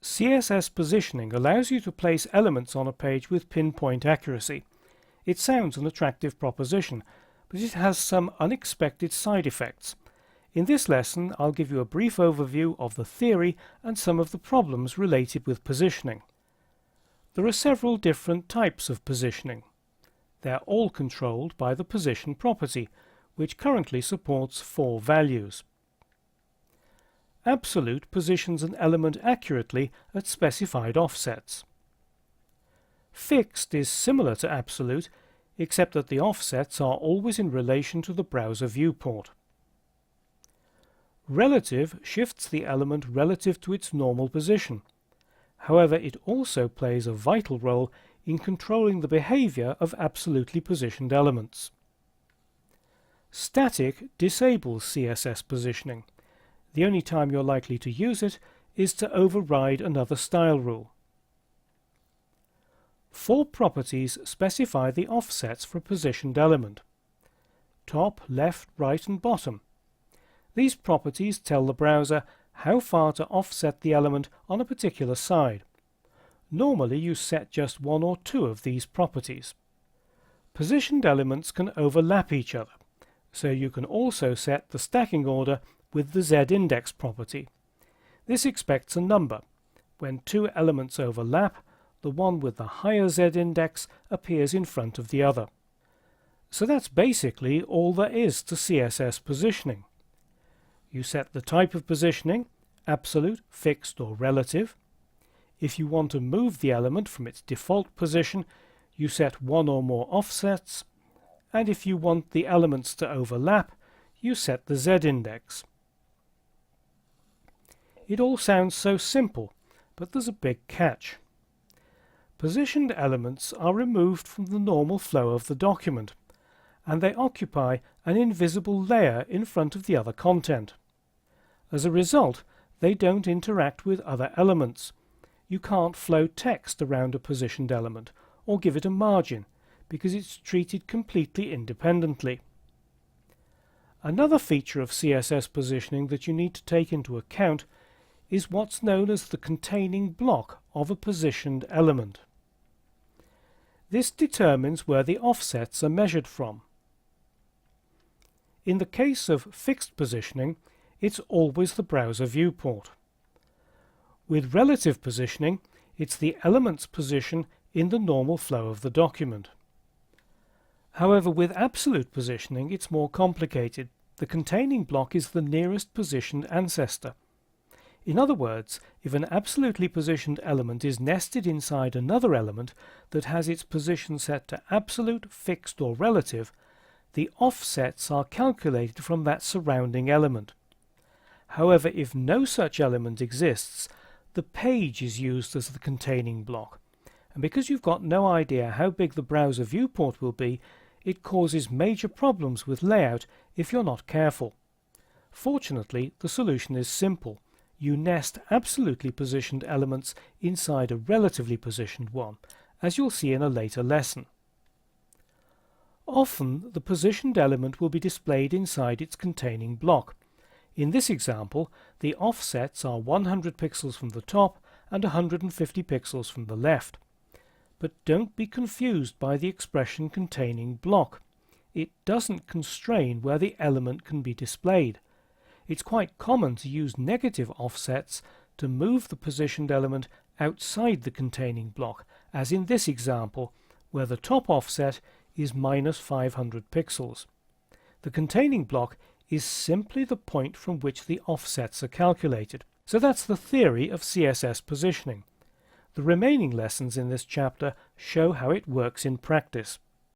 CSS positioning allows you to place elements on a page with pinpoint accuracy. It sounds an attractive proposition, but it has some unexpected side effects. In this lesson, I'll give you a brief overview of the theory and some of the problems related with positioning. There are several different types of positioning. They're all controlled by the position property, which currently supports 4 values. Absolute positions an element accurately at specified offsets. Fixed is similar to absolute, except that the offsets are always in relation to the browser viewport. Relative shifts the element relative to its normal position. However, it also plays a vital role in controlling the behavior of absolutely positioned elements. Static disables CSS positioning. The only time you're likely to use it is to override another style rule. 4 properties specify the offsets for a positioned element: top, left, right and bottom. These properties tell the browser how far to offset the element on a particular side. Normally you set just 1 or 2 of these properties. Positioned elements can overlap each other, so you can also set the stacking order with the z-index property. This expects a number. When 2 elements overlap, the one with the higher z-index appears in front of the other. So that's basically all there is to CSS positioning. You set the type of positioning, absolute, fixed or relative. If you want to move the element from its default position, you set 1 or more offsets, and if you want the elements to overlap, you set the z-index. It all sounds so simple, but there's a big catch. Positioned elements are removed from the normal flow of the document, and they occupy an invisible layer in front of the other content. As a result, they don't interact with other elements. You can't flow text around a positioned element or give it a margin, because it's treated completely independently. Another feature of CSS positioning that you need to take into account is what's known as the containing block of a positioned element. This determines where the offsets are measured from. In the case of fixed positioning, it's always the browser viewport. With relative positioning, it's the element's position in the normal flow of the document. However, with absolute positioning, it's more complicated. The containing block is the nearest positioned ancestor. In other words, if an absolutely positioned element is nested inside another element that has its position set to absolute, fixed or relative, the offsets are calculated from that surrounding element. However, if no such element exists, the page is used as the containing block, and because you've got no idea how big the browser viewport will be, it causes major problems with layout if you're not careful. Fortunately, the solution is simple. You nest absolutely positioned elements inside a relatively positioned one, as you'll see in a later lesson. Often, the positioned element will be displayed inside its containing block. In this example, the offsets are 100 pixels from the top and 150 pixels from the left. But don't be confused by the expression containing block. It doesn't constrain where the element can be displayed. It's quite common to use negative offsets to move the positioned element outside the containing block, as in this example, where the top offset is minus 500 pixels. The containing block is simply the point from which the offsets are calculated. So that's the theory of CSS positioning. The remaining lessons in this chapter show how it works in practice.